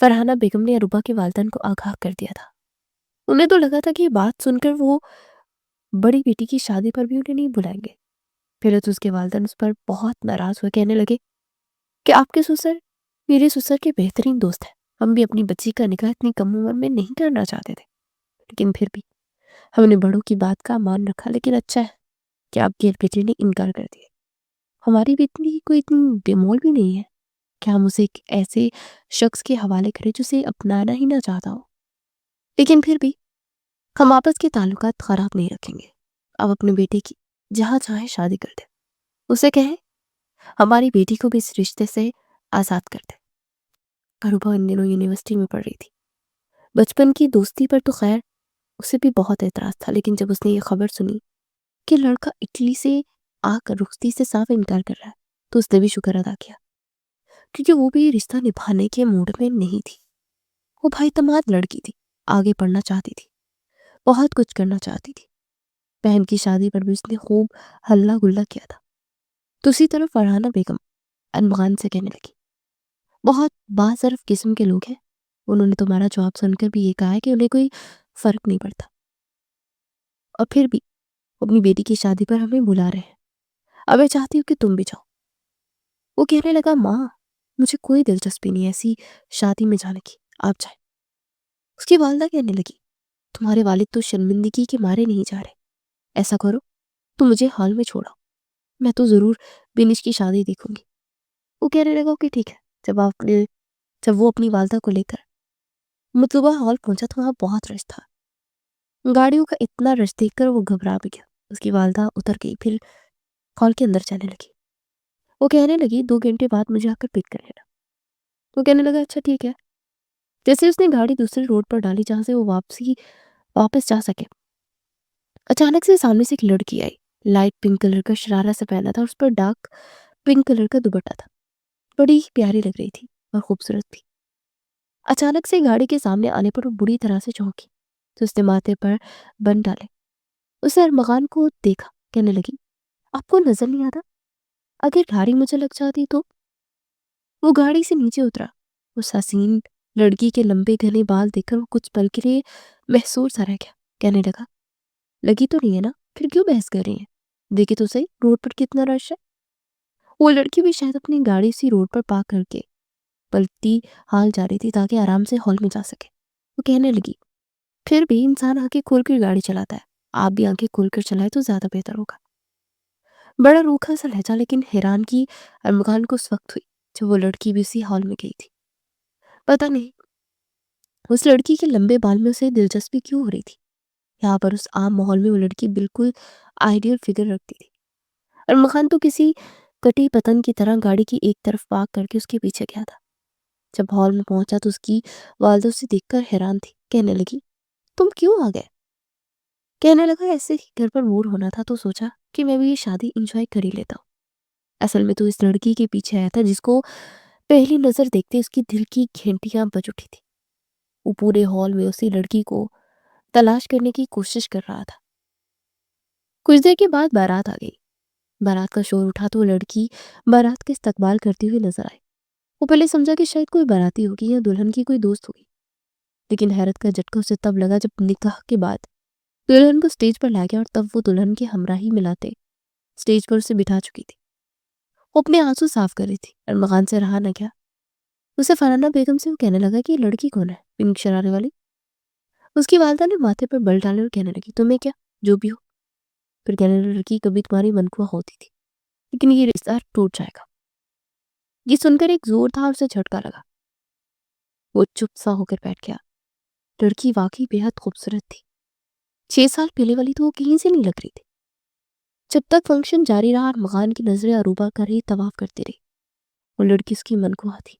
فرحانہ بیگم نے عروبہ کے والدین کو آگاہ کر دیا تھا۔ انہیں تو لگا تھا کہ یہ بات سن کر وہ بڑی بیٹی کی شادی پر بھی انہیں نہیں بلائیں گے۔ پھر تو اس کے والدین اس پر بہت ناراض ہوئے، کہنے لگے کہ آپ کے سسر میرے سسر کے بہترین دوست ہیں، ہم بھی اپنی بچی کا نکاح اتنی کم عمر میں نہیں کرنا چاہتے تھے، لیکن پھر بھی ہم نے بڑوں کی بات کا مان رکھا۔ لیکن اچھا ہے کہ آپ کی بیٹی نے انکار کر دیا۔ ہماری بیٹی کوئی اتنی بے مول بھی نہیں ہے کہ ہم اسے ایک ایسے شخص کے حوالے کریں جو اسے اپنانا ہی نہ چاہتا ہو، لیکن پھر بھی ہم آپس کے تعلقات خراب نہیں رکھیں گے۔ اب اپنے بیٹے کی جہاں چاہے شادی کر دیں، اسے کہیں ہماری بیٹی کو بھی اس رشتے سے آزاد کر دیں۔ عروبہ ان دنوں یونیورسٹی میں پڑھ رہی تھی۔ بچپن کی دوستی پر تو خیر اسے بھی بہت اعتراض تھا، لیکن جب اس نے یہ خبر سنی کہ لڑکا اٹلی سے آ کر رخصتی سے صاف انکار کر رہا ہے تو اس نے بھی شکر ادا کیا، کیونکہ وہ بھی رشتہ نبھانے کے موڈ میں نہیں تھی۔ وہ بھائی تماد لڑکی تھی، آگے پڑھنا چاہتی تھی، بہت کچھ کرنا چاہتی تھی۔ بہن کی شادی پر بھی اس نے خوب ہلہ گلہ کیا تھا۔ دوسری طرف فرحانہ بیگم ارمغان سے کہنے لگی، بہت باصرف قسم کے لوگ ہیں، انہوں نے تمہارا جواب سن کر بھی یہ کہا ہے کہ انہیں کوئی فرق نہیں پڑتا، اور پھر بھی اپنی بیٹی کی شادی پر ہمیں بلا رہے ہیں۔ اب میں چاہتی ہوں کہ تم بھی جاؤ۔ وہ کہنے لگا، ماں مجھے کوئی دلچسپی نہیں ایسی شادی میں جانے کی، آپ جائیں۔ اس کی والدہ کہنے لگی، تمہارے والد تو شرمندگی کے مارے نہیں جا رہے، ایسا کرو تو مجھے ہال میں چھوڑو، میں تو ضرور بینش کی شادی دیکھوں گی۔ وہ کہنے لگا کہ ٹھیک ہے۔ جب وہ اپنی والدہ کو لے کر مطلوبہ ہال پہنچا تو وہاں بہت رش تھا۔ گاڑیوں کا اتنا رش دیکھ کر وہ گھبرا بھی گیا۔ اس کی والدہ اتر گئی، پھر ہال کے اندر جانے لگی۔ وہ کہنے لگی 2 گھنٹے بعد مجھے آ کر پک کر لینا۔ وہ کہنے لگا اچھا ٹھیک ہے۔ جیسے اس نے گاڑی دوسرے روڈ پر ڈالی جہاں سے وہ واپس جا سکے، اچانک سے سامنے سے ایک لڑکی آئی۔ لائٹ پنک کلر کا شرارہ سے پہنا تھا، اس پر ڈارک پنک کلر کا دوپٹہ تھا، بڑی ہی پیاری لگ رہی تھی اور خوبصورت بھی۔ اچانک سے گاڑی کے سامنے آنے پر وہ بری طرح سے چونکی تو اس نے ماتھے پر بن ڈالے۔ اسے ارمغان کو دیکھا، کہنے لگی، آپ کو نظر نہیں آتا؟ اگر گاڑی مجھے لگ جاتی تو؟ وہ گاڑی سے نیچے اترا۔ اس حسین لڑکی کے لمبے گھنے بال دیکھ کر وہ کچھ پل کے لیے محسور سا رہ گیا، کہنے لگا، لگی تو نہیں ہے نا، پھر کیوں بحث کر رہی ہیں؟ دیکھے تو صحیح روڈ پر کتنا رش ہے۔ وہ لڑکی بھی شاید اپنی گاڑی سی روڈ پر پارک کر کے پلٹی حال جا رہی تھی تاکہ آرام سے ہال میں جا سکے۔ وہ کہنے لگی، پھر بھی انسان آنکھیں کھول کر گاڑی چلاتا ہے، آپ بھی آنکھیں کھول کر چلائے تو زیادہ بہتر ہوگا۔ بڑا روکھا سا لہجہ، لیکن حیران کی ارمغان کو اس وقت ہوئی جب وہ لڑکی بھی اسی ہال میں گئی تھی۔ پتہ نہیں اس لڑکی کے لمبے بال میں اسے دلچسپی کیوں ہو رہی تھی۔ یہاں پر اس عام ماحول میں وہ لڑکی بالکل آئیڈیل فگر رکھتی تھی۔ ارمغان تو کسی کٹی پتنگ کی طرح گاڑی کی ایک طرف پارک کر کے اس کے پیچھے گیا تھا۔ جب ہال میں پہنچا تو اس کی والدہ اسے دیکھ کر حیران تھی، کہنے لگی، تم کیوں آ گئے؟ کہنے لگا، ایسے ہی گھر پر بور ہونا تھا تو سوچا کہ میں بھی یہ شادی انجوائے کر ہی لیتا ہوں۔ اصل میں تو اس لڑکی کے پیچھے آیا تھا جس کو پہلی نظر دیکھتے اس کی دل کی گھنٹیاں بج اٹھی تھی۔ وہ پورے ہال میں اسی لڑکی کو تلاش کرنے کی کوشش کر رہا تھا۔ کچھ دیر کے بعد بارات آ گئی۔ بارات کا شور اٹھا تو وہ لڑکی بارات کے استقبال کرتی ہوئی نظر آئی۔ وہ پہلے سمجھا کہ شاید کوئی باراتی ہوگی یا دلہن کی کوئی دوست ہوگی، لیکن حیرت کا جھٹکا اسے تب لگا جب نکاح کے بعد دلہن کو سٹیج پر لا گیا، اور تب وہ دلہن کی ہمراہی ملاتے سٹیج پر اسے بٹھا چکی تھی۔ وہ اپنے آنسو صاف کر رہی تھی، ارمغان سے رہا نہ گیا۔ اسے فرحانہ بیگم سے وہ کہنے لگا کہ یہ لڑکی کون ہے، پنک شرارے والی؟ اس کی والدہ نے ماتھے پر بل ڈالے اور کہنے لگی، تمہیں کیا، جو بھی ہو۔ پھر کہنے لگی، لڑکی کبھی تمہاری منقوہ ہوتی تھی، لیکن یہ رشتہ ٹوٹ جائے گا۔ یہ سن کر ایک زوردار سے جھٹکا لگا۔ وہ چپ سا ہو کر بیٹھ گیا۔ لڑکی واقعی بے حد خوبصورت تھی۔ 6 سال پہلے والی تو وہ کہیں سے نہیں لگ رہی تھی۔ جب تک فنکشن جاری رہا، ارمغان کی نظریں عروبہ کا ہی طواف کرتی رہی۔ وہ لڑکی اس کی منقوہ تھی،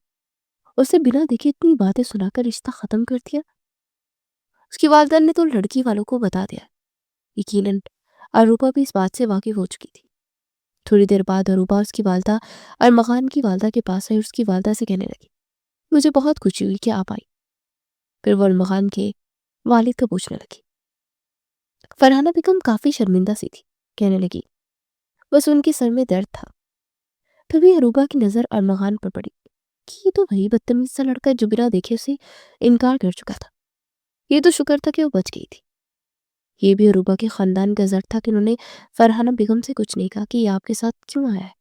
اسے بنا دیکھے اتنی باتیں سنا کر رشتہ ختم کر دیا۔ اس کی والدہ نے تو لڑکی والوں کو بتا دیا۔ یقیناً عروبہ بھی اس بات سے واقف ہو چکی تھی۔ تھوڑی دیر بعد عروبہ اس کی والدہ ارمغان کی والدہ کے پاس آئی اور اس کی والدہ سے کہنے لگی، مجھے بہت خوشی ہوئی کہ آپ آئی۔ پھر وہ ارمغان کے والد کا پوچھنے لگی۔ فرحانہ بیگم کافی شرمندہ سی تھی، کہنے لگی، بس ان کے سر میں درد تھا۔ پھر بھی عروبہ کی نظر ارمغان پر پڑی۔ کہ یہ تو وہی بدتمیز سا لڑکا ہے جو بنا دیکھے اسے انکار کر چکا تھا۔ یہ تو شکر تھا کہ وہ بچ گئی تھی۔ یہ بھی عروبہ کے خاندان کا زر تھا کہ انہوں نے فرحانہ بیگم سے کچھ نہیں کہا کہ یہ آپ کے ساتھ کیوں آیا ہے۔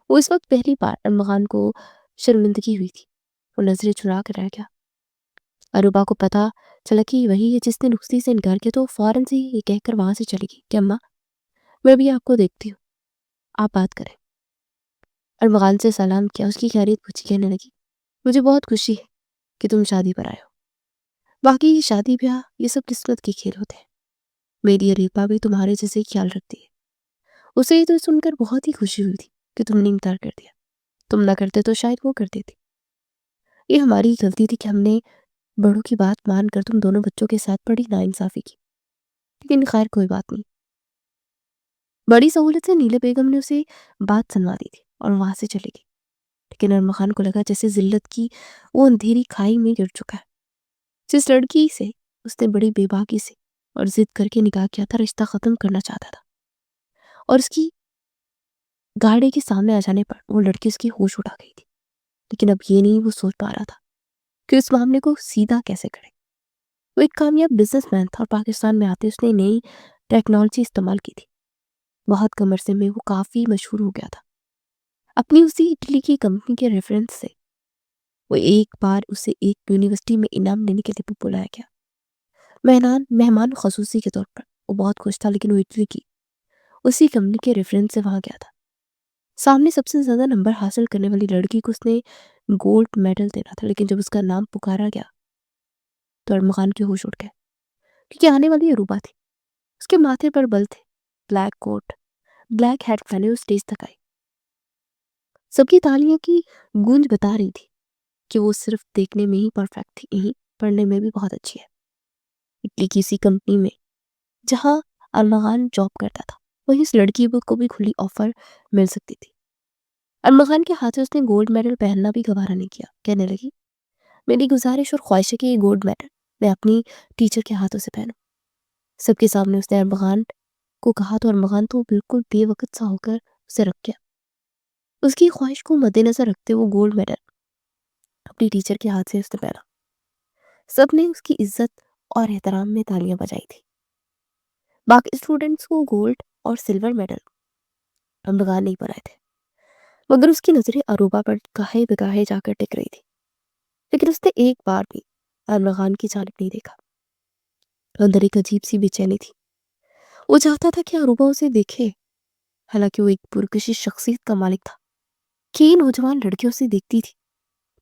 وہ اس وقت پہلی بار ارمغان کو شرمندگی ہوئی تھی۔ وہ نظریں چرا کر رہ گیا۔ عروبہ کو پتا چلا کہ یہ وہی ہے جس نے نخستی سے انکار کیا، تو فوراً سے یہ کہہ کر وہاں سے چلی گئی کہ اماں میں بھی آپ کو دیکھتی ہوں، آپ بات کریں۔ ارمغان سے سلام کیا، اس کی خیریت پوچھی، کہنے لگی مجھے بہت خوشی ہے کہ تم شادی پر آئے ہو۔ باقی یہ شادی بیاہ یہ سب قسمت کے کھیل ہوتے ہیں۔ میری عریبہ بھی تمہارے جیسے خیال رکھتی ہے۔ اسے یہ تو سن کر بہت ہی خوشی ہوئی تھی کہ تم نے انکار کر دیا۔ تم نہ کرتے تو شاید وہ کر دیتی۔ یہ ہماری غلطی تھی کہ ہم نے بڑوں کی بات مان کر تم دونوں بچوں کے ساتھ بڑی ناانصافی کی، لیکن خیر کوئی بات نہیں۔ بڑی سہولت سے نیلے بیگم نے اسے بات سنوا دی تھی اور وہاں سے چلے گئی، لیکن ارمغان کو لگا جیسے ذلت کی وہ اندھیری کھائی میں گر چکا ہے۔ جس لڑکی سے اس نے بڑی بے باکی سے اور ضد کر کے نکاح کیا تھا، رشتہ ختم کرنا چاہتا تھا، اور اس کی گاڑی کے سامنے آ جانے پر وہ لڑکی اس کی ہوش اٹھا گئی تھی۔ لیکن اب یہ نہیں وہ سوچ پا رہا تھا کہ اس معاملے کو سیدھا کیسے کرے۔ وہ ایک کامیاب بزنس مین تھا اور پاکستان میں آتے اس نے نئی ٹیکنالوجی استعمال کی تھی۔ بہت کم عرصے میں وہ کافی مشہور ہو گیا تھا۔ اپنی اسی اٹلی کی کمپنی کے ریفرنس سے وہ ایک بار اسے ایک یونیورسٹی میں انعام لینے کے لیے بلایا گیا، مہمان خصوصی کے طور پر۔ وہ بہت خوش تھا، لیکن وہ اٹلی کی اسی کمپنی کے ریفرنس سے وہاں گیا تھا۔ سامنے سب سے زیادہ نمبر حاصل کرنے والی لڑکی کو اس نے گولڈ میڈل دینا تھا، لیکن جب اس کا نام پکارا گیا تو ارمغان کے ہوش اٹھ گئے، کیونکہ آنے والی عروبہ تھی۔ اس کے ماتھے پر بل تھے، بلیک کوٹ، بلیک ہیٹ پہنے وہ اسٹیج تک آئی۔ سب کی تالیاں کی گونج بتا رہی تھی کہ وہ صرف دیکھنے میں ہی پرفیکٹ تھی، یہی پڑھنے میں بھی بہت اچھی ہے۔ اٹلی کی اسی کمپنی میں جہاں ارمغان جاب کرتا تھا، وہیں اس لڑکی کو بھی کھلی آفر مل سکتی تھی۔ ارمغان کے ہاتھ سے اس نے گولڈ میڈل پہننا بھی گوارا نہیں کیا، کہنے لگی میری گزارش اور خواہش ہے کہ یہ گولڈ میڈل میں اپنی ٹیچر کے ہاتھوں سے پہنوں۔ سب کے سامنے اس نے ارمغان کو کہا تو ارمغان تو بالکل بے وقت سا ہو کر اسے رکھ گیا۔ اس کی خواہش کو مد نظر رکھتے وہ گولڈ میڈل اپنی ٹیچر کے ہاتھ سے اس نے پہنا۔ سب نے اس کی عزت اور احترام میں تالیاں بجائی تھی۔ باقی اسٹوڈنٹس کو گولڈ اور سلور میڈل ارمغان نہیں بنائے تھے، مگر اس کی نظریں عروبہ پر گاہے بگاہے جا کر ٹک رہی تھی۔ لیکن اس نے ایک بار بھی ارمغان کی جانب نہیں دیکھا۔ اندر ایک عجیب سی بے چینی تھی۔ وہ چاہتا تھا کہ عروبہ اسے دیکھے، حالانکہ وہ ایک پرکشش شخصیت کا مالک تھا کہ یہ نوجوان لڑکیوں سے دیکھتی تھی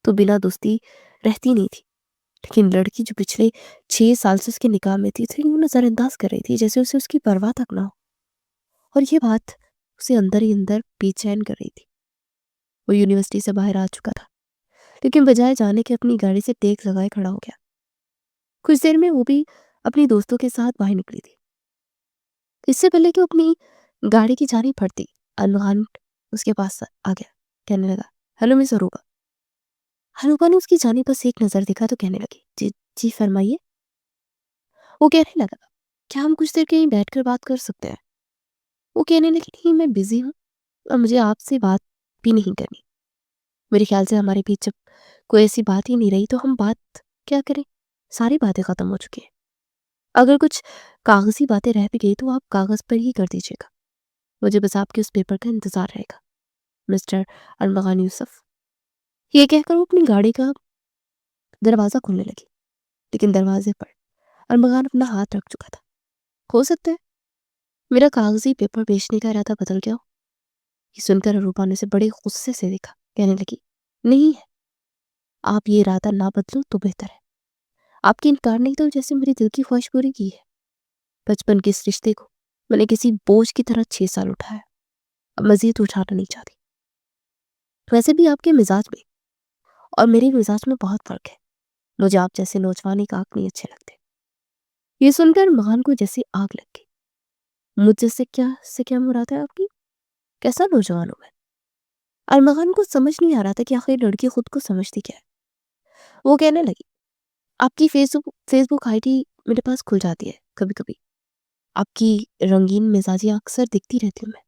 تو بنا دوستی رہتی نہیں تھی، لیکن لڑکی جو پچھلے 6 سال سے اس کے نکاح میں تھی وہ نظر انداز کر رہی تھی، جیسے اسے اس کی پرواہ تک نہ ہو، اور یہ بات اسے اندر ہی اندر بے چین کر رہی تھی۔ وہ یونیورسٹی سے باہر آ چکا تھا، لیکن بجائے جانے کے اپنی گاڑی سے ٹیک لگائے کھڑا ہو گیا۔ کچھ دیر میں وہ بھی اپنی دوستوں کے ساتھ باہر نکلی تھی۔ اس سے پہلے کہ وہ اپنی گاڑی کی جانب بڑھتی، ارمغان اس کے پاس آ گیا، کہنے لگا ہیلو مس عروبہ۔ عروبہ نے اس کی جانب بس ایک نظر دیکھا تو کہنے لگی جی فرمائیے۔ وہ کہنے لگا کیا ہم کچھ دیر کہیں بیٹھ کر بات کر سکتے ہیں؟ وہ کہنے لگی نہیں، میں بزی ہوں اور مجھے آپ سے بات بھی نہیں کرنی۔ میرے خیال سے ہمارے بیچ جب کوئی ایسی بات ہی نہیں رہی تو ہم بات کیا کریں، ساری باتیں ختم ہو چکی ہیں۔ اگر کچھ کاغذی باتیں رہ بھی گئی تو آپ کاغذ پر ہی کر دیجیے گا، مجھے بس آپ کے اس پیپر کا انتظار رہے گا، مسٹر ارمغان یوسف۔ یہ کہہ کر وہ اپنی گاڑی کا دروازہ کھولنے لگی، لیکن دروازے پر ارمغان اپنا ہاتھ رکھ چکا تھا۔ ہو سکتا ہے میرا کاغذی پیپر بیچنے کا ارادہ بدل گیا ہو۔ یہ سن کر عروبہ نے اسے بڑے غصے سے دیکھا، کہنے لگی نہیں ہے، آپ یہ ارادہ نہ بدلو تو بہتر ہے۔ آپ کی انکار نہیں تو جیسے میری دل کی خواہش پوری کی ہے۔ بچپن کے اس رشتے کو میں نے کسی بوجھ کی طرح 6 سال اٹھایا، اب مزید اٹھانا نہیں چاہتی۔ ویسے بھی آپ کے مزاج میں اور میرے مزاج میں بہت فرق ہے، مجھے آپ جیسے نوجوان ایک آنکھ نہیں اچھے لگتے۔ یہ سن کر ارمغان کو جیسے آگ لگ گئی۔ مجھ سے کیا مراد ہے آپ کی؟ کیسا نوجوان ہوں میں؟ ارمغان کو سمجھ نہیں آ رہا تھا کہ آخر لڑکی خود کو سمجھتی کیا ہے۔ وہ کہنے لگی آپ کی فیس بک آئی ڈی میرے پاس کھل جاتی ہے کبھی کبھی، آپ کی رنگین مزاجیاں اکثر دکھتی رہتی ہوں میں۔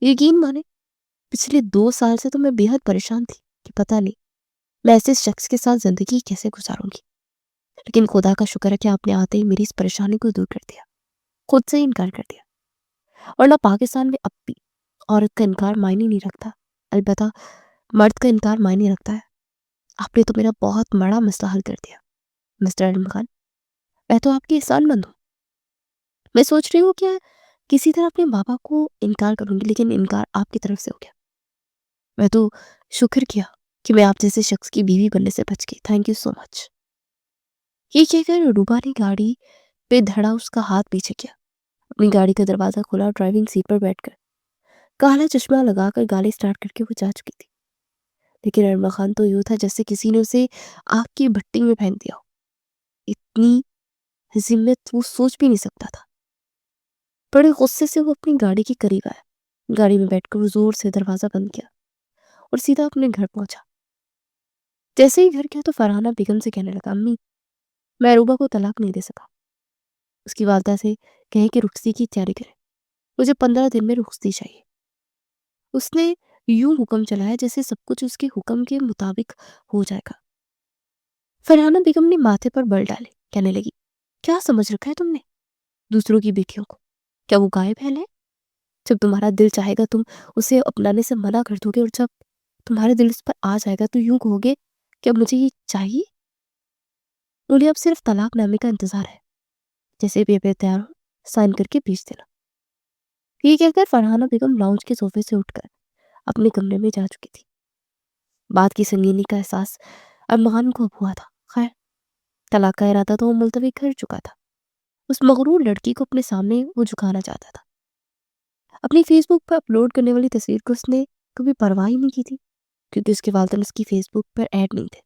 یقین مانے پچھلے 2 سال سے تو میں بے حد پریشان تھی کہ پتہ نہیں میں ایسے شخص کے ساتھ زندگی کیسے گزاروں گی؟ لیکن خدا کا شکر ہے کہ آپ نے آتے ہی میری اس پریشانی کو دور کر دیا، خود سے ہی انکار کر دیا۔ اور نہ پاکستان میں اب بھی عورت کا انکار معنی نہیں رکھتا، البتہ مرد کا انکار معنی رکھتا ہے۔ آپ نے تو میرا بہت بڑا مسئلہ حل کر دیا مسٹر علم خان، میں تو آپ کی احسان مند ہوں۔ میں سوچ رہی ہوں کہ کسی طرح اپنے بابا کو انکار کروں گی، لیکن انکار آپ کی طرف سے ہو گیا۔ میں تو شکر کیا کہ میں آپ جیسے شخص کی بیوی بننے سے بچ گئی، تھینک یو سو مچ۔ یہ کہہ کر روبا نے گاڑی پہ دھڑا اس کا ہاتھ پیچھے کیا، اپنی گاڑی کا دروازہ کھولا اور ڈرائیونگ سیٹ پر بیٹھ کر کالا چشمہ لگا کر گاڑی سٹارٹ کر کے وہ جا چکی تھی۔ لیکن ارما خان تو یوں تھا جیسے کسی نے اسے آگ کی بھٹی میں پھینک دیا ہو۔ اتنی ہمت وہ سوچ بھی نہیں سکتا تھا۔ بڑے غصے سے وہ اپنی گاڑی کے قریب آیا، گاڑی میں بیٹھ کر وہ زور سے دروازہ بند کیا اور سیدھا اپنے گھر پہنچا۔ جیسے ہی گھر گیا تو فرحانہ بیگم سے کہنے لگا، امی میں روبا کو طلاق نہیں دے سکا، اس کی والدہ سے کہیں کہ رخصتی کی تیاری کرے، مجھے 15 دن میں رخصتی چاہیے۔ اس نے یوں حکم چلایا جیسے سب کچھ اس کے حکم کے مطابق ہو جائے گا۔ فرحانہ بیگم نے ماتھے پر بل ڈالے، کہنے لگی، کیا سمجھ رکھا ہے تم نے دوسروں کی بیٹیوں کو؟ کیا وہ گائے بہن ہے؟ جب تمہارا دل چاہے گا تم اسے اپنانے سے منع کر دو گے، اور جب تمہارے دل اس پر آ جائے گا تو یوں کہو گے کہ اب مجھے یہ چاہیے۔ انہیں اب صرف طلاق نامے کا انتظار ہے، جیسے بھی تیار ہو سائن کر کے بھیج دینا۔ یہ کہہ کر فرحانہ بیگم لاؤنج کے صوفے سے اٹھ کر اپنے کمرے میں جا چکی تھی۔ بات کی سنگینی کا احساس ارمان کو اب ہوا تھا۔ خیر، طلاق کا ارادہ تو وہ ملتوی کر چکا تھا، اس مغرور لڑکی کو اپنے سامنے وہ جھکانا چاہتا تھا۔ اپنی فیس بک پر اپلوڈ کرنے والی تصویر کو اس نے کبھی پرواہ ہی نہیں کی تھی، کیونکہ اس کے والدین اس کی فیس بک پر ایڈ نہیں تھے۔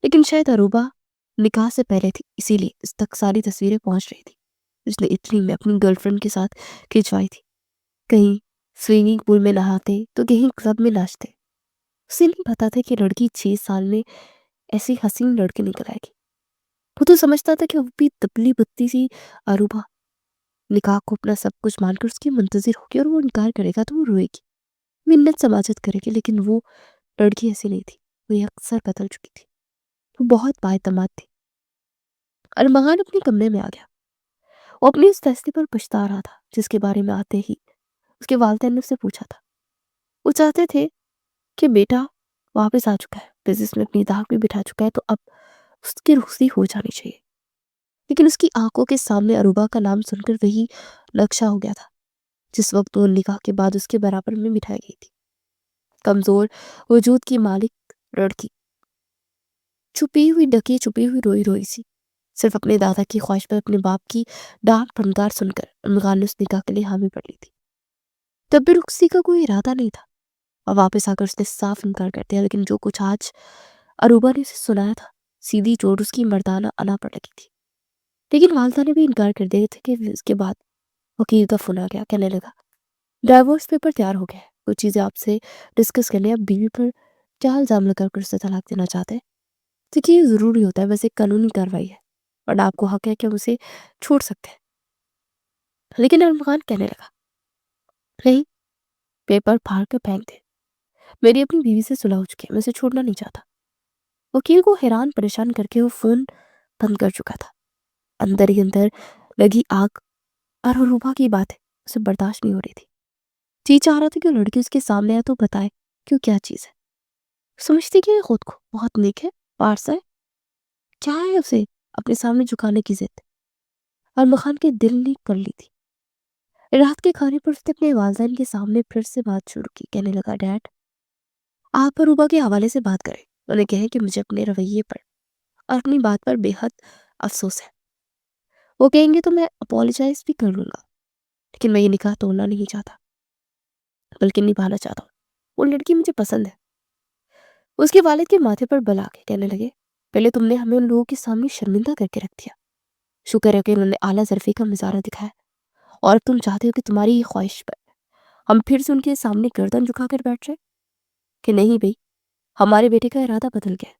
لیکن شاید اروبا نکاح سے پہلے تھی، اسی لیے اس تک ساری تصویریں پہنچ رہی تھی جس نے اٹلی میں اپنی گرل فرینڈ کے ساتھ کھنچوائی تھی۔ کہیں سوئمنگ پول میں نہاتے تو کہیں کلب میں ناچتے۔ اسے نہیں پتا تھا کہ لڑکی 6 سال میں ایسی حسین لڑکی نکل آئے گی۔ وہ تو سمجھتا تھا کہ وہ بھی دبلی بتی سی اروبا نکاح کو اپنا سب کچھ مان کر اس کی منتظر ہوگی، اور وہ انکار کرے گا تو وہ روئے گی، منت سماجت کرے گی۔ لیکن وہ لڑکی ایسی نہیں تھی، وہ یہ اکثر بدل چکی تھی، وہ بہت بااعتماد تھی۔ ارمغان اپنے کمرے میں آ گیا، وہ اپنی اس فیصلے پر پچھتا رہا تھا جس کے بارے میں آتے ہی اس کے والدین نے اسے پوچھا تھا۔ وہ چاہتے تھے کہ بیٹا واپس آ چکا ہے، بزنس میں اپنی داغ بھی بٹھا چکا ہے، تو اب اس کی رخصتی ہو جانی چاہیے۔ لیکن اس کی آنکھوں کے سامنے اروبا کا نام سن کر وہی نقشہ ہو گیا تھا جس وقت وہ نکاح کے بعد اس کے برابر میں بٹھائی گئی تھی۔ کمزور وجود کی مالک لڑکی، چھپی ہوئی روئی روئی سی، صرف اپنے دادا کی خواہش پر اپنے باپ کی ڈانٹ پھنکار سن کر ارمغان نے اس نکاح کے لیے حامی پڑ لی تھی۔ تب بھی رخصتی کا کوئی ارادہ نہیں تھا، اور واپس آ کر اس نے صاف انکار کر دیا۔ لیکن جو کچھ آج اروبا نے اسے سنایا تھا، سیدھی چوٹ اس کی مردانہ انا پر لگی تھی۔ لیکن والدہ نے بھی انکار کر دیا تھا کہ اس کے بعد وکیل کا فون آ گیا، کہنے لگا، ڈائیورس پیپر تیار ہو گیا ہے، کچھ چیزیں آپ سے ڈسکس کرنے، اب بیوی پر کیا الزام لگا کر اسے طلاق دینا چاہتے ہیں۔ دیکھیے یہ ضروری ہوتا ہے، ویسے قانونی کارروائی ہے اور آپ کو حق ہے کہ ہم اسے چھوڑ سکتے ہیں۔ لیکن ارمغان کہنے لگا، نہیں، پیپر پھاڑ کر پھینک دے، میری اپنی بیوی سے صلح ہو چکی ہے، میں اسے چھوڑنا نہیں چاہتا۔ وکیل کو حیران پریشان کر کے وہ فون بند کر چکا تھا۔ اندر ہی اندر لگی آگ اور اروبا کی بات ہے اسے برداشت نہیں ہو رہی تھی۔ جی چاہ رہا تھا کہ لڑکی اس کے سامنے آئے تو بتائے کہ وہ کیا چیز ہے۔ سمجھتی کہ خود کو بہت نیک ہے، پارسا ہے، کیا ہے اسے اپنے سامنے جھکانے کی ضد؟ ارمغان کے دل نے کر لی تھی۔ رات کے کھانے پر اس نے اپنے والدین کے سامنے پھر سے بات شروع کی، کہنے لگا، ڈیڈ آپ اروبا کے حوالے سے بات کریں، انہیں کہیں کہ مجھے اپنے رویے پر اور اپنی بات پر بے حد افسوس ہے۔ وہ کہیں گے تو میں اپولوجائز بھی کر لوں گا، لیکن میں یہ نکاح توڑنا نہیں چاہتا، بلکہ نبھانا چاہتا ہوں۔ وہ لڑکی مجھے پسند ہے۔ اس کے والد کے ماتھے پر بل آ کے کہنے لگے، پہلے تم نے ہمیں ان لوگوں کے سامنے شرمندہ کر کے رکھ دیا، شکر ہے کہ انہوں نے اعلیٰ ظرفی کا مظاہرہ دکھایا، اور اب تم چاہتے ہو کہ تمہاری ہی خواہش پر ہم پھر سے ان کے سامنے گردن جھکا کر بیٹھ جائے کہ نہیں بھئی، ہمارے بیٹے کا ارادہ بدل گیا۔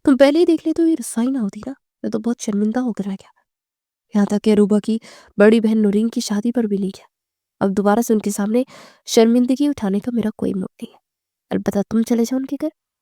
تم پہلے ہی دیکھ لے تو یہ رسائی نہ ہوتی نا، میں تو بہت شرمندہ ہو کر رہ گیا، یہاں تک کہ اروبا کی بڑی بہن نورین کی شادی پر بھی نہیں گیا۔ اب دوبارہ سے ان کے سامنے شرمندگی اٹھانے کا میرا کوئی موڈ نہیں ہے، البتہ تم چلے جاؤ ان کے گھر،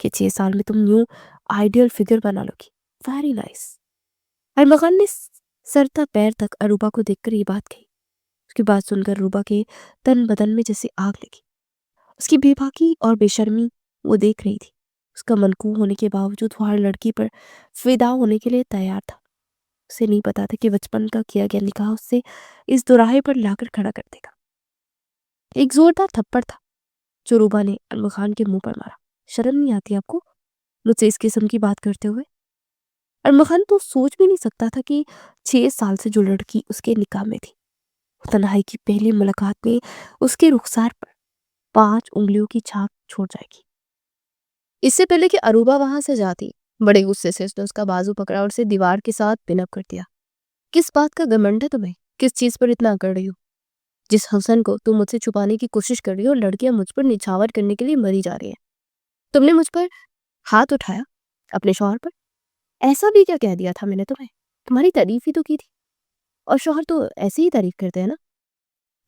کہ 6 سال میں تم یوں آئیڈیل فگر بنا لو گی. Very nice. ارمغان نے سر تا پیر تک اروبا کو دیکھ کر یہ بات کہی. اس کی بات سن کر اروبا کے تن بدن میں جیسے آگ لگی. اس کی بے باکی اور بے شرمی وہ دیکھ رہی تھی. اس کا منقوع ہونے کے باوجود وہ ہر لڑکی پر فدا ہونے کے لیے تیار تھا. اسے نہیں پتا تھا کہ بچپن کا کیا گیا نکاح اس سے اس دوراہے پر لا کر کھڑا کر دے گا. ایک زوردار تھپڑ تھا جو اروبا نے ارمغان کے منہ پر مارا. شرم نہیں آتی آپ کو مجھ سے اس قسم کی بات کرتے ہوئے؟ ارمغان تو سوچ بھی نہیں سکتا تھا کہ 6 سال سے جو لڑکی اس کے نکاح میں تھی تنہائی کی پہلی ملاقات میں اس کے رخسار پر 5 انگلیوں کی چھاپ چھوڑ جائے گی. اس سے پہلے کہ اروبا وہاں سے جاتی بڑے غصے سے اس نے اس کا بازو پکڑا اور اسے دیوار کے ساتھ پن اپ کر دیا. کس بات کا گھمنڈ ہے تمہیں؟ کس چیز پر اتنا اکڑ رہی ہو؟ جس حسن کو تم مجھ سے چھپانے کی کوشش کر رہی ہو اور لڑکیاں مجھ پر نچھاور کرنے کے لیے مری جا رہی ہیں. تم نے مجھ پر ہاتھ اٹھایا اپنے شوہر پر. ایسا بھی کیا کہہ دیا تھا میں نے تمہیں؟ تمہاری تعریف ہی تو کی تھی. اور شوہر تو ایسے ہی تعریف کرتے ہیں نا.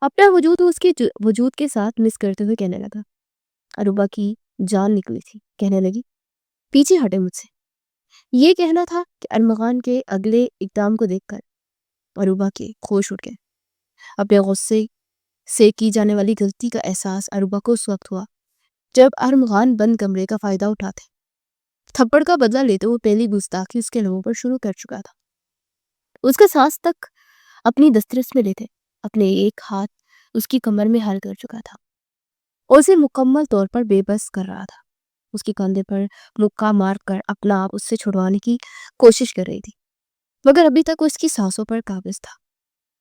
اپنا وجود اس کے وجود کے ساتھ مس کرتے ہوئے کہنے لگا. اروبا کی جان نکلی تھی. کہنے لگی پیچھے ہٹے مجھ سے. یہ کہنا تھا کہ ارمغان کے اگلے اقدام کو دیکھ کر اروبا کے ہوش اڑ گئے. اپنے غصے سے کی جانے والی غلطی کا احساس اروبا کو اس وقت ہوا جب ارمغان بند کمرے کا فائدہ اٹھاتے تھپڑ کا بدلہ لیتے وہ پہلی گستاخی اس کے لبوں پر شروع کر چکا تھا. اس کا سانس تک اپنی دسترس میں لیتے اپنے ایک ہاتھ اس کی کمر میں حل کر چکا تھا اور اسے مکمل طور پر بے بس کر رہا تھا. اس کے کاندھے پر مکہ مار کر اپنا آپ اس سے چھڑوانے کی کوشش کر رہی تھی مگر ابھی تک وہ اس کی سانسوں پر قابض تھا.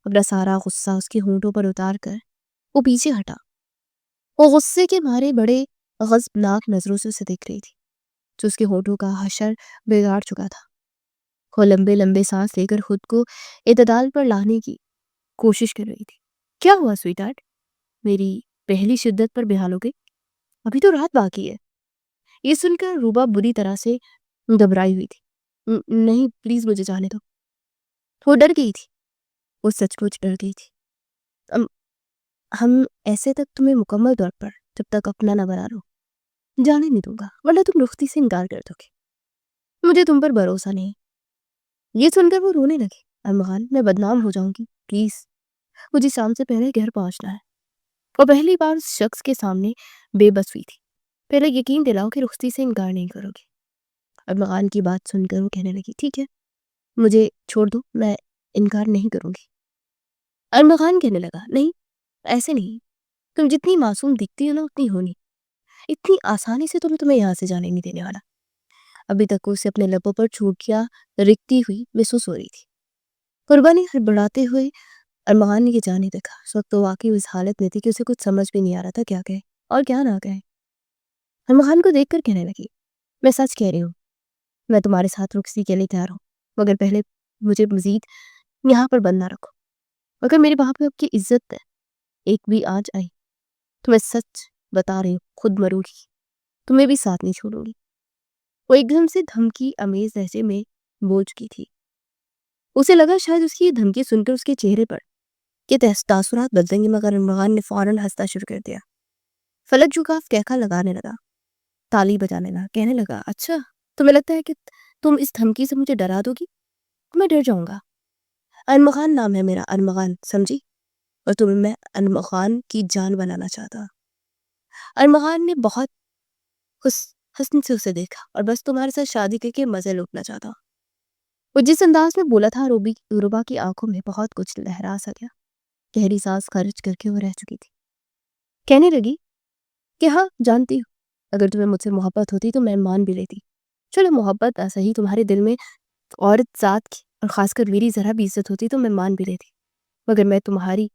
اپنا سارا غصہ اس کے ہونٹوں پر اتار کر وہ پیچھے ہٹا. وہ غصے کے مارے بڑے غضبناک نظروں سے اسے دیکھ رہی تھی جو اس کے ہونٹوں کا حشر بگاڑ چکا تھا. وہ لمبے لمبے سانس لے کر خود کو اعتدال پر لانے کی کوشش کر رہی تھی. کیا ہوا سویٹ ہارٹ؟ میری پہلی شدت پر بحال ہو گئی؟ ابھی تو رات باقی ہے. یہ سن کر روبا بری طرح سے گھبرائی ہوئی تھی. نہیں پلیز مجھے جانے دو. وہ ڈر گئی تھی. وہ سچ مچ ڈر گئی تھی. ہم ایسے تک تمہیں مکمل طور پر جب تک اپنا نہ بنا لو جانے نہیں دوں گا ورنہ تم رختی سے انکار کر دو گے. مجھے تم پر بھروسہ نہیں. یہ سن کر وہ رونے لگی. ارمغان میں بدنام ہو جاؤں گی پلیز. مجھے شام سے پہلے گھر پہنچنا ہے. وہ پہلی بار اس شخص کے سامنے بے بس ہوئی تھی. پہلے یقین دلاؤ کہ رخصتی سے انکار نہیں کرو گے. ارمغان کی بات سن کر وہ کہنے لگی ٹھیک ہے مجھے چھوڑ دو میں انکار نہیں کروں گی. ارمغان کہنے لگا نہیں ایسے نہیں. تم جتنی معصوم دکھتی ہو نا اتنی ہونی. اتنی آسانی سے تمہیں یہاں سے جانے نہیں دینے والا. ابھی تک اسے اپنے لبوں پر چوٹیاں رکھتی ہوئی محسوس ہو رہی تھی. قربانی ہڑبڑاتے ہوئے ارمغان نے یہ جانے دیکھا. اس وقت تو واقعی اس حالت میں تھی کہ اسے کچھ سمجھ بھی نہیں آ رہا تھا کیا کہے اور کیا نہ کہے. ارمغان کو دیکھ کر کہنے لگی میں سچ کہہ رہی ہوں میں تمہارے ساتھ رخصتی کے لیے تیار ہوں مگر پہلے مجھے مزید یہاں پر بند نہ رکھو. مگر میرے وہاں پہ آپ کی عزت ہے ایک بھی آج آئی تو میں سچ بتا رہی ہوں خود مروں گی تمہیں بھی ساتھ نہیں چھوڑوں گی. وہ ایک دم سے دھمکی امیز لہجے میں بول چکی تھی. اسے لگا شاید اس کی یہ دھمکی سن کر اس کے چہرے پر کہ تاثرات بدلیں گے مگر ارمغان نے فوراً ہنسنا شروع کر دیا. فلک جھکاف کہکا لگانے لگا تالی بجانے لگا. کہنے لگا اچھا تمہیں لگتا ہے کہ تم اس دھمکی سے مجھے ڈرا دو گی؟ میں ڈر جاؤں گا. ارمغان نام ہے میرا ارمغان سمجھی اور تمہیں میں ارمغان کی جان بنانا چاہتا. ارمغان نے بہت حسن سے اسے دیکھا اور بس تمہارے ساتھ شادی کر کے مزے لوٹنا چاہتا. وہ جس انداز میں بولا تھا روبا کی آنکھوں میں بہت کچھ لہرا سا گیا. گہری سانس خارج کر کے وہ رہ چکی تھی. کہنے لگی کہ ہاں جانتی ہوں اگر تمہیں مجھ سے محبت ہوتی تو میں مان بھی لیتی. چلو محبت ایسا ہی تمہارے دل میں عورت ذات کی اور خاص کر میری ذرا بھی عزت ہوتی تو میں مان بھی لیتی. مگر میں تمہاری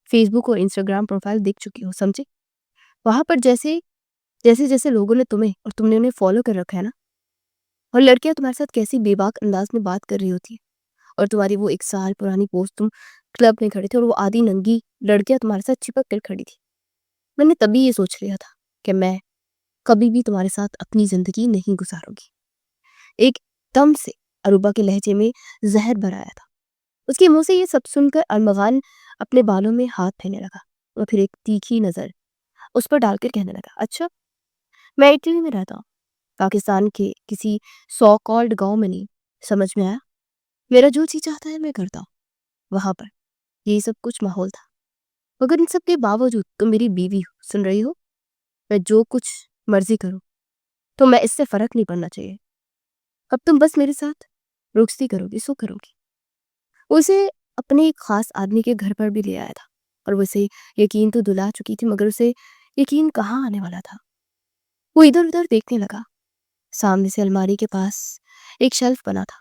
فیس بک اور انسٹاگرام پروفائل دیکھ چکی ہوں سمجھے. وہاں پر جیسے لوگوں نے تمہیں اور تم نے انہیں فالو کر رکھا ہے نا اور لڑکیاں تمہارے ساتھ کیسی بے باک انداز میں بات کر رہی ہوتی ہیں اور تمہاری وہ 1 سال پرانی پوسٹ تم کلب میں کھڑے تھے اور وہ آدھی ننگی لڑکیاں تمہارے ساتھ چپک کر کھڑی تھی. میں نے تبھی یہ سوچ لیا تھا کہ میں کبھی بھی تمہارے ساتھ اپنی زندگی نہیں گزاروں گی. ایک دم سے اروبا کے لہجے میں زہر بھر آیا تھا. اس کے منہ سے یہ سب سن کر ارمغان اپنے بالوں میں ہاتھ پھیرنے لگا اور پھر ایک تیکھی نظر اس پر ڈال کر کہنے لگا اچھا میں اٹلی میں رہتا ہوں پاکستان کے کسی سو کالڈ گاؤں میں نہیں. سمجھ میں آیا؟ میرا جو چیز چاہتا ہے میں کرتا ہوں. وہاں پر یہی سب کچھ ماحول تھا. مگر ان سب کے باوجود تم میری بیوی ہو, سن رہی ہو؟ میں جو کچھ مرضی کروں تو میں اس سے فرق نہیں پڑنا چاہیے. اب تم بس میرے ساتھ رخصتی کرو گی, سو کرو گی. وہ اسے اپنے ایک خاص آدمی کے گھر پر بھی لے آیا تھا, اور وہ اسے یقین تو دلا چکی تھی, مگر اسے یقین کہاں آنے والا تھا. وہ ادھر ادھر دیکھنے لگا. سامنے سے الماری کے پاس ایک شیلف بنا تھا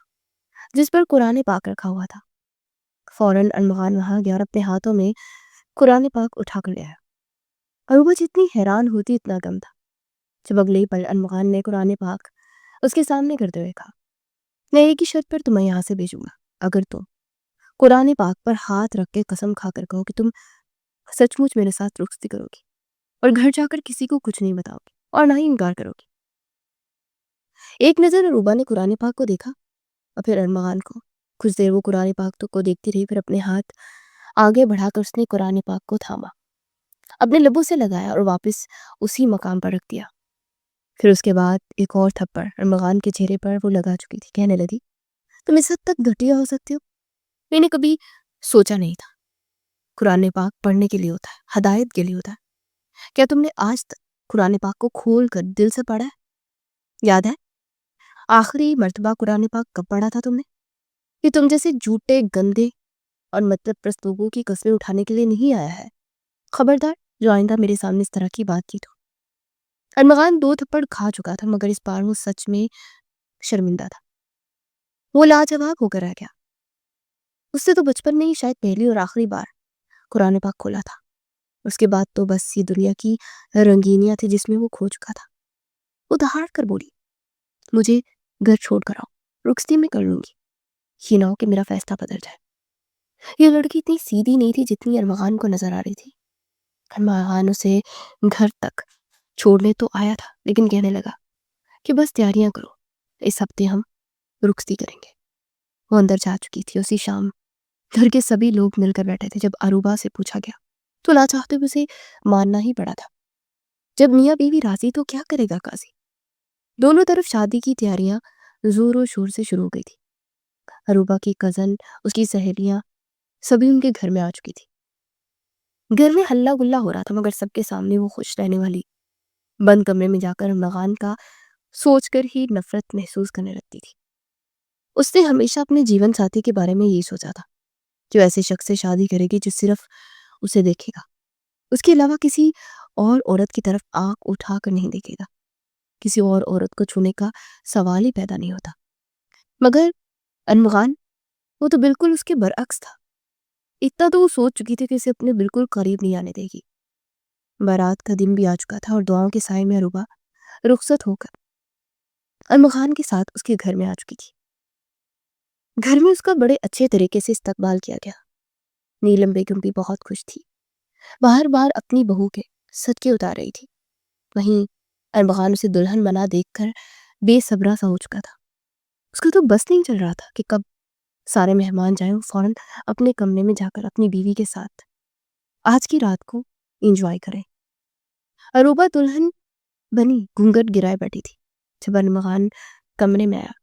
جس پر قرآن پاک رکھا ہوا تھا. فوراً ارمغان وہاں گیا اور اپنے ہاتھوں میں قرآن پاک اٹھا کر لے آیا. اور وہ جتنی حیران ہوتی اتنا کم تھا جب اگلے ہی پل ارمغان نے قرآن پاک اس کے سامنے کرتے ہوئے کہا, میں ایک ہی شرط پر تمہیں یہاں سے بھیجوں گا. اگر تم قرآن پاک پر ہاتھ رکھ کے قسم کھا کر کہو کہ تم سچ مچ میرے ساتھ رخصتی کرو گی اور گھر جا کر کسی کو کچھ نہیں بتاؤ گی اور نہ ہی انکار کرو گی. ایک نظر عروبہ نے قرآن پاک کو دیکھا اور پھر ارمغان کو. کچھ دیر وہ قرآن پاک کو دیکھتی رہی, پھر اپنے ہاتھ آگے بڑھا کر اس نے قرآن پاک کو تھاما, اپنے لبوں سے لگایا اور واپس اسی مقام پر رکھ دیا. پھر اس کے بعد ایک اور تھپڑ ارمغان کے چہرے پر وہ لگا چکی تھی. کہنے لگی, تم اس حد تک گھٹیا ہو سکتے ہو؟ میں نے کبھی سوچا نہیں تھا. قرآن پاک پڑھنے کے لیے ہوتا ہے, ہدایت کے لیے ہوتا ہے. کیا تم نے آج تک قرآن پاک کو کھول کر دل سے پڑھا ہے؟ یاد ہے آخری مرتبہ قرآن پاک کب پڑھا تھا تم نے؟ یہ تم جیسے جھوٹے, گندے اور مطلب پرست لوگوں کی قسمیں اٹھانے کے لیے نہیں آیا ہے. خبردار جو آئندہ میرے سامنے اس طرح کی بات کی تو. ارمغان 2 تھپڑ کھا چکا تھا, مگر اس بار وہ سچ میں شرمندہ تھا. وہ لاجواب ہو کر رہ گیا. اس سے تو بچپن میں ہی شاید پہلی اور آخری بار قرآن پاک کھولا تھا. اس کے بعد تو بس یہ دنیا کی رنگینیاں تھی جس میں وہ کھو چکا تھا. وہ دہاڑ کر بولی, مجھے گھر چھوڑ کر آؤ, رخصتی میں کر لوں گی. یہ نہ ہو کہ میرا فیصلہ بدل جائے. یہ لڑکی اتنی سیدھی نہیں تھی جتنی ارمغان کو نظر آ رہی تھی. ارمغان اسے گھر تک چھوڑنے تو آیا تھا, لیکن کہنے لگا کہ بس تیاریاں کرو, اس ہفتے ہم رخصتی کریں گے. وہ اندر جا چکی تھی. اسی شام گھر کے سبھی لوگ مل کر بیٹھے تھے. جب عروبہ سے پوچھا گیا تو لا چاہتے ہوئے اسے ماننا ہی پڑا تھا. جب میاں بیوی راضی تو کیا کرے گا قاضی. دونوں طرف شادی کی تیاریاں زور و شور سے شروع ہو گئی تھی. عروبہ کی کزن, اس کی سہیلیاں سبھی ان کے گھر میں آ چکی تھی. گھر میں ہلا گلا ہو رہا تھا, مگر سب کے سامنے وہ خوش رہنے والی بند کمرے میں جا کر ارمغان کا سوچ کر ہی نفرت محسوس کرنے لگتی تھی. اس نے ہمیشہ اپنے جیون ساتھی کے بارے میں یہی سوچا تھا جو ایسے شخص سے شادی کرے گی جو صرف اسے دیکھے گا, اس کے علاوہ کسی اور عورت کی طرف آنکھ اٹھا کر نہیں دیکھے گا. کسی اور عورت کو چھونے کا سوال ہی پیدا نہیں ہوتا. مگر ارمغان, وہ تو بالکل اس کے برعکس تھا. اتنا تو وہ سوچ چکی تھی کہ اسے اپنے بالکل قریب نہیں آنے دے گی. بارات کا دن بھی آ چکا تھا اور دعاؤں کے سائے میں عروبہ رخصت ہو کر ارمغان کے ساتھ اس کے گھر میں آ چکی تھی. گھر میں اس کا بڑے اچھے طریقے سے استقبال کیا گیا. نیلم بیگم بھی بہت خوش تھی, بار بار اپنی بہو کے صدقے اتار رہی تھی. وہیں ارمغان اسے دلہن بنا دیکھ کر بے صبرا سا ہو چکا تھا. اس کا تو بس نہیں چل رہا تھا کہ کب سارے مہمان جائیں. وہ فوراً اپنے کمرے میں جا کر اپنی بیوی کے ساتھ آج کی رات کو انجوائے کریں. عروبہ دلہن بنی گھونگھٹ گرائے بیٹھی تھی. جب ارمغان کمرے میں آیا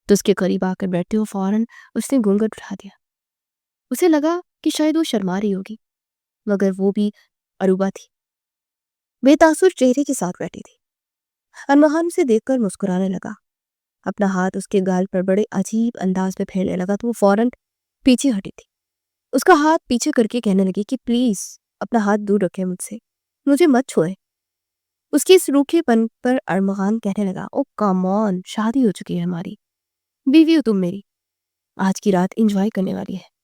تو اس کے قریب آ کر بیٹھے ہو فوراً اس نے گھونگھٹ اٹھا دیا. اسے لگا کہ شاید وہ شرما رہی ہوگی, مگر وہ بھی عروبہ تھی, بے تاثر چہرے کے ساتھ بیٹھی تھی. ارمغان اسے دیکھ کر مسکرانے لگا, اپنا ہاتھ اس کے گال پر بڑے عجیب انداز میں پھیرنے لگا تو وہ فوراً پیچھے ہٹی تھی. اس کا ہاتھ پیچھے کر کے کہنے لگی کہ پلیز اپنا ہاتھ دور رکھیں مجھ سے, مجھے مت چھوئیں. اس کی اس روکھے پن پر ارمغان کہنے لگا, او کام آن, شادی ہو چکی ہے ہماری, بیوی ہو تم میری, آج کی رات انجوائے کرنے والی ہے.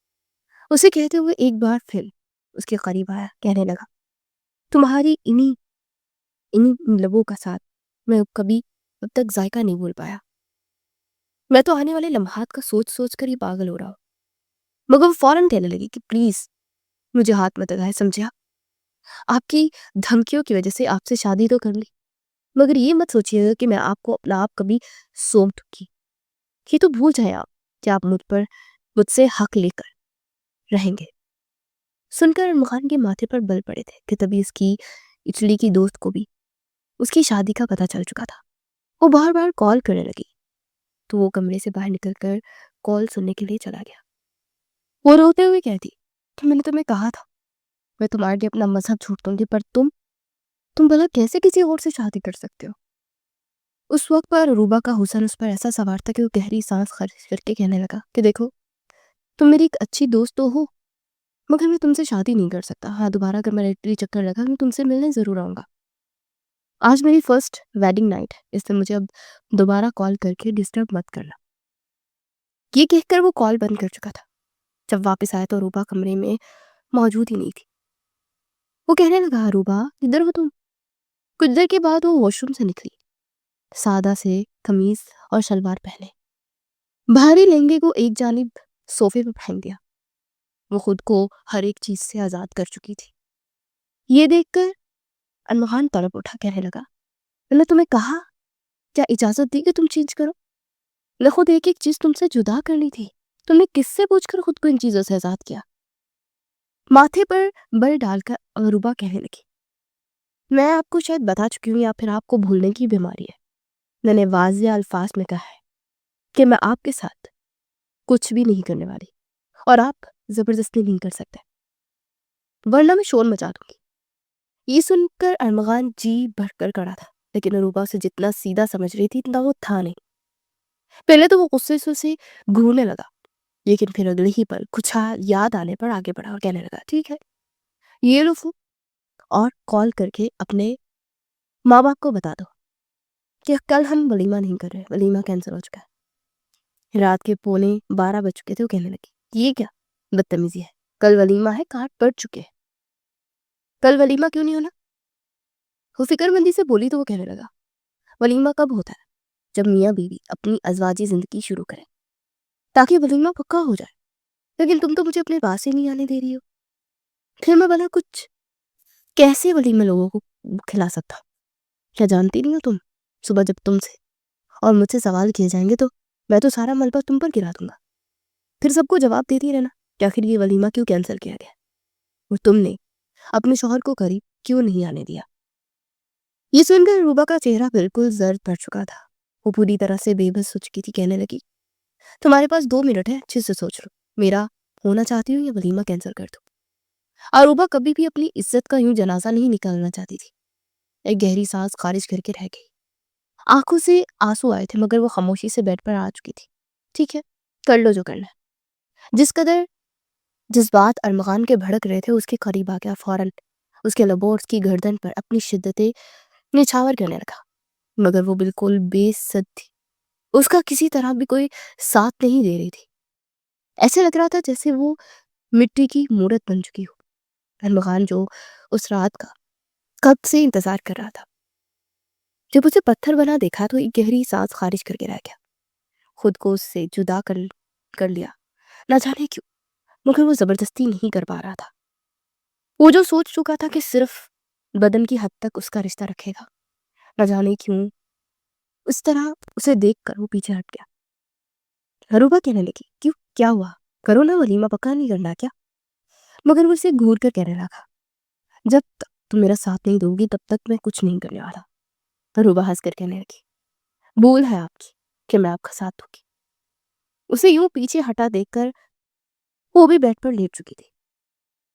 اسے کہتے ہوئے ایک بار پھر اس کے قریب آیا, کہنے لگا, تمہاری انہی لبوں کا ساتھ میں کبھی اب تک ذائقہ نہیں بھول پایا. میں تو آنے والے لمحات کا سوچ سوچ کر ہی پاگل ہو رہا ہوں. مگر وہ فوراً کہنے لگی کہ پلیز مجھے ہاتھ مت لگائے, سمجھا. آپ کی دھمکیوں کی وجہ سے آپ سے شادی تو کر لی, مگر یہ مت سوچیے گا کہ میں آپ کو اپنا آپ کبھی سونپ دوں گی. یہ تو بھول جائیں آپ کہ آپ مجھ سے حق لے کر رہیں گے. سن کر ارمغان کے ماتھے پر بل پڑے تھے کہ تبھی اس کی اٹلی کی دوست کو بھی اس کی شادی کا پتہ چل چکا تھا. وہ بار بار کال کرنے لگی تو وہ کمرے سے باہر نکل کر کال سننے کے لیے چلا گیا۔ وہ روتے ہوئے کہتی کہ میں نے تمہیں کہا تھا میں تمہارے لیے اپنا مذہب چھوڑ دوں گی، پر تم بھلا کیسے کسی اور سے شادی کر سکتے ہو؟ اس وقت پر روبا کا حسن اس پر ایسا سوار تھا کہ وہ گہری سانس خارج کر کے کہنے لگا کہ دیکھو، تم میری ایک اچھی دوست تو ہو، مگر میں تم سے شادی نہیں کر سکتا۔ ہاں، دوبارہ اگر میرا اٹلی چکر لگا میں تم سے ملنے ضرور آؤں گا۔ آج میری فرسٹ ویڈنگ نائٹ، اس لیے مجھے اب دوبارہ کال کر کے ڈسٹرب مت کرنا۔ یہ کہہ کر وہ کال بند کر چکا تھا۔ جب واپس آیا تو روبا کمرے میں موجود ہی نہیں تھی۔ وہ کہنے لگا، روبا کدھر ہو تم؟ کچھ دیر کے بعد وہ واش روم سے نکلی، سادہ سے قمیض اور شلوار پہنے، بھاری لہنگے کو ایک جانب صوفے پہ پھینک دیا۔ وہ خود کو ہر ایک چیز سے آزاد کر چکی تھی۔ یہ دیکھ کر انمہان تڑپ اٹھا، کہنے لگا، میں نے تمہیں کہا، کیا اجازت دی کہ تم چینج کرو؟ میں خود ایک ایک چیز تم سے جدا کرنی تھی، تم نے کس سے پوچھ کر خود کو ان چیزوں سے آزاد کیا؟ ماتھے پر بل ڈال کر روبا کہنے لگی، میں آپ کو شاید بتا چکی ہوں یا پھر آپ کو بھولنے کی بیماری ہے۔ میں نے واضح الفاظ میں کہا ہے کہ میں آپ کے ساتھ کچھ بھی نہیں کرنے والی، اور آپ زبردستی نہیں کر سکتے، ورنہ میں شور مچا دوں گی۔ یہ سن کر ارمغان جی بھر کر کڑا تھا، لیکن روبا اسے جتنا سیدھا سمجھ رہی تھی اتنا وہ تھا نہیں۔ پہلے تو وہ غصے سے اسے گھورنے لگا، لیکن پھر اگلے ہی پل کچھ یاد آنے پر آگے بڑھا اور کہنے لگا، ٹھیک ہے، یہ لو فون اور کال کر کے اپنے ماں باپ کو بتا دو کہ کل ہم ولیمہ نہیں کر رہے، ولیمہ کینسل ہو چکا ہے۔ رات کے 11:15 بج چکے تھے۔ وہ کہنے لگی، یہ کیا بدتمیزی ہے؟ کل ولیمہ ہے، کارڈ پڑ چکے ہیں، کل ولیمہ کیوں نہیں ہونا؟ وہ فکر مندی سے بولی تو وہ کہنے لگا، ولیمہ کب ہوتا ہے؟ جب میاں بیوی اپنی ازواجی زندگی شروع کریں، تاکہ ولیمہ پکا ہو جائے، لیکن تم تو مجھے اپنے پاس ہی نہیں آنے دے رہی ہو۔ پھر میں بھلا کچھ کیسے ولیمہ لوگوں کو کھلا سکتا؟ کیا جانتی نہیں ہو تم، صبح جب تم سے اور مجھ سے سوال کیے جائیں گے تو میں تو سارا ملبہ تم پر گرا دوں گا، پھر سب کو جواب دیتی رہنا کہ آخر یہ ولیمہ کیوں کینسل کیا گیا، اور تم نے اپنے شوہر کو قریب کیوں نہیں آنے دیا۔ یہ سن کر روبا کا چہرہ بالکل زرد پڑ چکا تھا، وہ پوری طرح سے بے بس ہو چکی تھی۔ کہنے لگی، تمہارے پاس 2 منٹ ہے، اچھے سے سوچ لو، میرا ہونا چاہتی ہوں یا ولیمہ کینسل کر دو۔ روبا کبھی بھی اپنی عزت کا یوں جنازہ نہیں نکالنا چاہتی تھی۔ ایک گہری سانس خارج کر کے رہ گئی، آنکھوں سے آنسو آئے تھے، مگر وہ خاموشی سے بیڈ پر آ چکی تھی۔ ٹھیک ہے، کر لو جو کرنا ہے۔ جس قدر جذبات ارمغان کے بھڑک رہے تھے، اس کے قریب آ گیا، فوراً اس کے لبوں اور اس کی گردن پر اپنی شدتیں نچھاور کرنے لگا، مگر وہ بالکل بے سد تھی، اس کا کسی طرح بھی کوئی ساتھ نہیں دے رہی تھی۔ ایسے لگ رہا تھا جیسے وہ مٹی کی مورت بن چکی ہو۔ ارمغان جو اس رات کا کب سے انتظار کر رہا تھا، جب اسے پتھر بنا دیکھا تو ایک گہری سانس خارج کر کے رہ گیا، خود کو اس سے جدا کر لیا، نہ جانے کیوں، مگر وہ زبردستی نہیں کر پا رہا تھا۔ وہ جو سوچ چکا تھا کہ صرف بدن کی حد تک اس کا رشتہ رکھے گا، نہ جانے کیوں اس طرح اسے دیکھ کر وہ پیچھے ہٹ گیا۔ روبا کہنے لگی، کیوں، کیا ہوا؟ کرو نا، ولیمہ پکا نہیں کرنا کیا؟ مگر وہ اسے گھور کر کہنے لگا، جب تک تم میرا ساتھ نہیں دو گی تب تک میں کچھ نہیں کرنے والا۔ روبا ہنس کر کہنے لگی، بھول ہے آپ کی کہ میں آپ کا ساتھ دوں گی۔ اسے یوں پیچھے ہٹا دیکھ کر وہ بھی بیڈ پر لیٹ چکی تھی،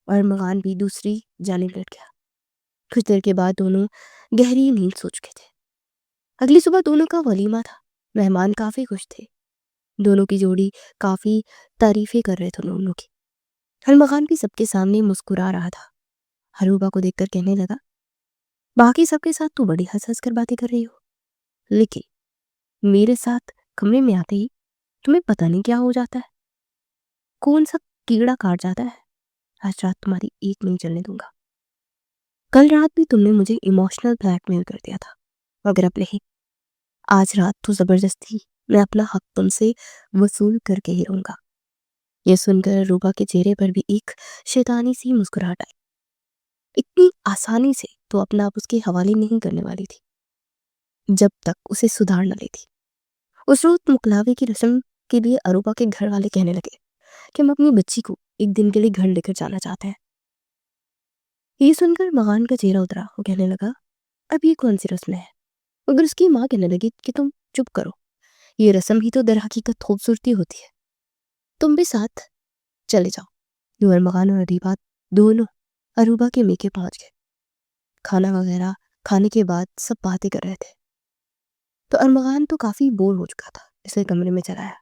اور ارمغان بھی دوسری جانب لیٹ گیا۔ کچھ دیر کے بعد دونوں گہری نیند سو چکے تھے۔ اگلی صبح دونوں کا ولیمہ تھا، مہمان کافی خوش تھے، دونوں کی جوڑی کافی تعریفیں کر رہے تھے دونوں کی۔ ارمغان بھی سب کے سامنے مسکرا رہا تھا، روبا کو دیکھ کر کہنے لگا، باقی سب کے ساتھ تو بڑی ہنس ہنس کر باتیں کر رہی ہو، لیکن میرے ساتھ کمرے میں آتے ہی تمہیں پتہ نہیں کیا ہو جاتا ہے، کون سا کیڑا کاٹ جاتا ہے۔ آج رات تمہاری ایک نہیں چلنے دوں گا۔ کل رات بھی تم نے مجھے ایموشنل بلیک میل کر دیا تھا، مگر اب نہیں، آج رات تو زبردستی میں اپنا حق تم سے وصول کر کے ہی رہوں گا۔ یہ سن کر روبا کے چہرے پر بھی ایک شیطانی سی مسکراہٹ آئی۔ اتنی آسانی سے تو اپنا آپ اس کے حوالے نہیں کرنے والی تھی جب تک اسے سدھار نہ لیتی۔ اس روز مکلاوے کی رسم کے لیے اروبا کے گھر والے کہنے لگے کہ ہم اپنی بچی کو ایک دن کے لیے گھر لے کر جانا چاہتے ہیں۔ یہ سن کر مغان کا چہرہ اترا، وہ کہنے لگا، اب یہ کون سی رسم ہے؟ مگر اس کی ماں کہنے لگی کہ تم چپ کرو، یہ رسم ہی تو در حقیقت خوبصورتی ہوتی ہے، تم بھی ساتھ چلے جاؤ۔ یوں ارمغان اور اریبہ دونوں اروبا کے میکے پہنچ گئے۔ کھانا وغیرہ کھانے کے بعد سب باتیں کر رہے تھے، تو ارمغان تو کافی بور ہو چکا تھا، اسے کمرے میں چلایا۔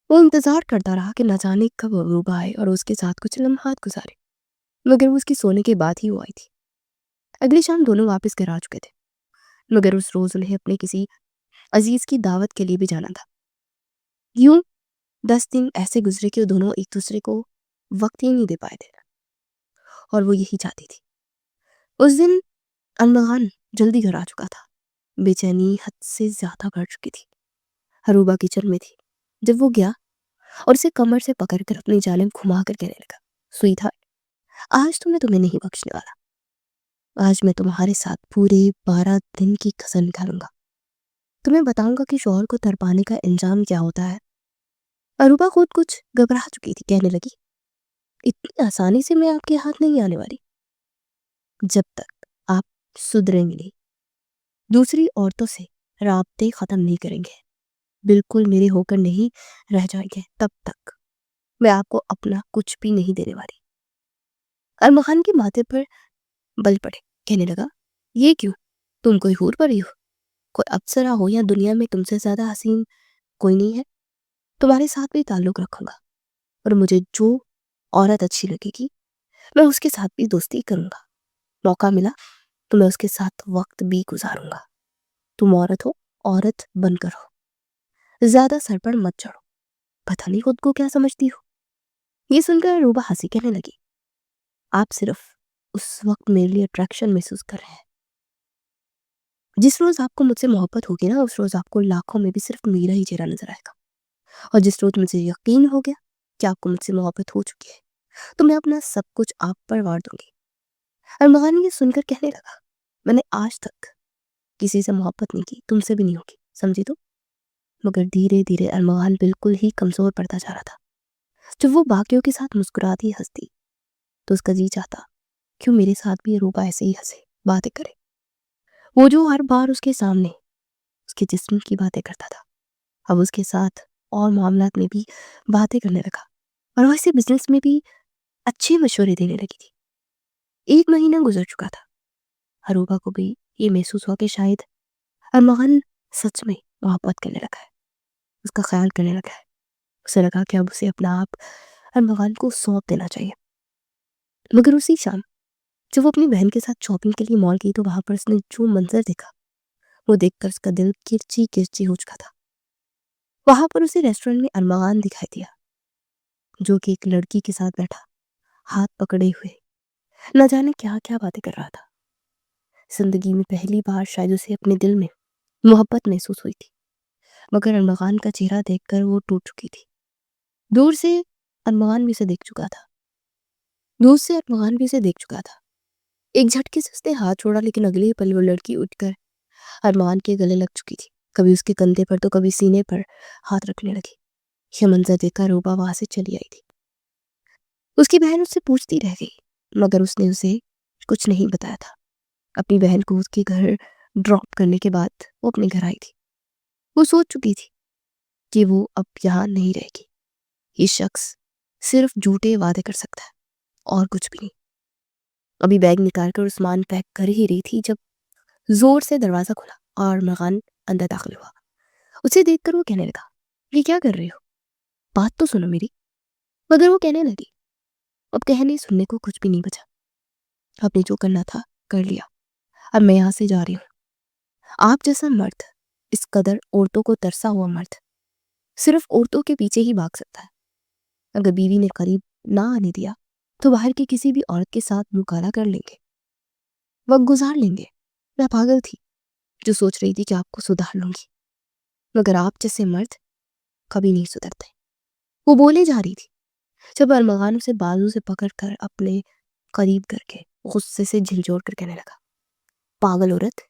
وہ انتظار کرتا رہا کہ نہ جانے کب اروبا آئے اور اس کے ساتھ کچھ لمحات گزارے، مگر وہ اس کی سونے کے بعد ہی وہ آئی تھی۔ اگلی شام دونوں واپس گھر آ چکے تھے، مگر اس روز انہیں اپنے کسی عزیز کی دعوت کے لیے بھی جانا تھا۔ یوں 10 دن ایسے گزرے کہ وہ دونوں ایک دوسرے کو وقت ہی نہیں دے پائے تھے، اور وہ یہی چاہتی تھی۔ اس دن ارمغان جلدی گھر آ چکا تھا، بے چینی حد سے زیادہ بڑھ چکی تھی۔ اروبا کچن میں تھی جب وہ گیا اور اسے کمر سے پکڑ کر اپنی جانب گھما کر کہنے لگا، سویٹ ہارٹ، آج تو میں تمہیں نہیں بخشنے والا، آج میں تمہارے ساتھ پورے 12 دن کی قسم نکالوں گا، تمہیں بتاؤں گا کہ شوہر کو تڑپانے کا انجام کیا ہوتا ہے۔ اروبا خود کچھ گھبرا چکی تھی، کہنے لگی، اتنی آسانی سے میں آپ کے ہاتھ نہیں آنے والی، جب تک آپ سدھریں گے نہیں، دوسری عورتوں سے رابطے ختم نہیں کریں گے، بالکل میرے ہو کر نہیں رہ جائیں گے، تب تک میں آپ کو اپنا کچھ بھی نہیں دینے والی۔ ارمغان کے ماتھے پر بل پڑے، کہنے لگا، یہ کیوں؟ تم کوئی حور پری ہو؟ کوئی افسرہ ہو یا دنیا میں تم سے زیادہ حسین کوئی نہیں ہے؟ تمہارے ساتھ بھی تعلق رکھوں گا، اور مجھے جو عورت اچھی لگے گی میں اس کے ساتھ بھی دوستی کروں گا، موقع ملا تو میں اس کے ساتھ وقت بھی گزاروں گا۔ تم عورت ہو، عورت بن کر ہو، زیادہ سر پر مت چڑھو، پتہ نہیں خود کو کیا سمجھتی ہو۔ یہ سن کر روبا ہنسی، کہنے لگی، آپ صرف اس وقت میرے لیے اٹریکشن محسوس کر رہے ہیں، جس روز آپ کو مجھ سے محبت ہوگی نا، اس روز آپ کو لاکھوں میں بھی صرف میرا ہی چہرہ نظر آئے گا، اور جس روز مجھے یقین ہو گیا کہ آپ کو مجھ سے محبت ہو چکی ہے تو میں اپنا سب کچھ آپ پر وار دوں گی۔ ارمغان یہ سن کر کہنے لگا، میں نے آج تک کسی سے محبت نہیں کی، تم سے بھی نہیں ہوگی، سمجھی تو؟ مگر دھیرے دھیرے ارمغان بالکل ہی کمزور پڑتا جا رہا تھا۔ جب وہ باقیوں کے ساتھ مسکراتی ہنستی تو اس کا جی چاہتا کیوں میرے ساتھ بھی روبا ایسے ہی ہنسے، باتیں کرے، وہ جو ہر بار اس کے سامنے اس کے جسم کی باتیں کرتا تھا، اب اس کے ساتھ اور معاملات میں بھی باتیں کرنے لگا، اور وہ اسے بزنس میں بھی اچھے مشورے دینے لگی تھی۔ 1 مہینہ گزر چکا تھا، اروبا کو بھی یہ محسوس ہوا کہ شاید ارمغان سچ میں محبت کرنے لگا ہے، اس کا خیال کرنے لگا ہے۔ اسے لگا کہ اب اسے اپنا آپ ارمغان کو سونپ دینا چاہیے۔ مگر اسی شام جب وہ اپنی بہن کے ساتھ شاپنگ کے لیے مال گئی تو وہاں پر اس نے جو منظر دیکھا وہ دیکھ کر اس کا دل کرچی کرچی ہو چکا تھا۔ وہاں پر اسے ریسٹورنٹ میں ارمغان دکھائی دیا، جو کہ ایک لڑکی کے ساتھ بیٹھا، ہاتھ پکڑے ہوئے، نہ جانے کیا کیا باتیں کر رہا تھا۔ زندگی میں پہلی بار شاید اسے اپنے دل میں محبت محسوس ہوئی تھی، مگر ارمغان کا چہرہ دیکھ کر وہ ٹوٹ چکی تھی۔ دور سے ارمغان بھی اسے دیکھ چکا تھا، ایک جھٹکے سے اس نے ہاتھ چھوڑا، لیکن اگلے ہی پل وہ لڑکی اٹھ کر ارمغان کے گلے لگ چکی تھی، کبھی اس کے کندھے پر تو کبھی سینے پر ہاتھ رکھنے لگی۔ یہ منظر دیکھ کر روبا وہاں سے چلی آئی تھی۔ اس کی بہن اس سے پوچھتی رہ گئی، مگر اس نے اسے کچھ نہیں بتایا تھا۔ اپنی بہن کو اس کے گھر ڈراپ کرنے کے بعد وہ اپنے گھر آئی تھی۔ وہ سوچ چکی تھی کہ وہ اب یہاں نہیں رہے گی، یہ شخص صرف جھوٹے وعدے کر سکتا ہے اور کچھ بھی نہیں۔ ابھی بیگ نکال کر عثمان پیک کر ہی رہی تھی جب زور سے دروازہ کھلا اور ارمغان اندر داخل ہوا۔ اسے دیکھ کر وہ کہنے لگا، یہ کیا کر رہے ہو؟ بات تو سنو میری۔ مگر وہ کہنے لگی، اب کہنے سننے کو کچھ بھی نہیں بچا، آپ نے جو کرنا تھا کر لیا، اب میں یہاں سے جا رہی ہوں۔ آپ جیسا مرد، اس قدر عورتوں کو ترسا ہوا مرد، صرف عورتوں کے پیچھے ہی بھاگ سکتا ہے۔ اگر بیوی نے قریب نہ آنے دیا تو باہر کی کسی بھی عورت کے ساتھ مکالمہ کر لیں گے، وقت گزار لیں گے۔ میں پاگل تھی جو سوچ رہی تھی کہ آپ کو سدھار لوں گی، مگر آپ جیسے مرد کبھی نہیں سدھرتے۔ وہ بولے جا رہی تھی جب ارمغان اسے بازو سے پکڑ کر اپنے قریب کر کے غصے سے جھنجھوڑ کر کہنے لگا، پاگل عورت،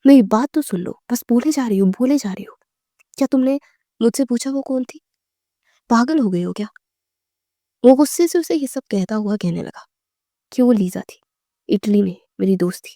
میری بات تو سن لو، بس بولے جا رہی ہو۔ کیا تم نے مجھ سے پوچھا وہ کون تھی؟ پاگل ہو گئی ہو کیا؟ وہ غصے سے اسے یہ سب کہتا ہوا کہنے لگا کہ وہ لیزا تھی، اٹلی میں میری دوست تھی،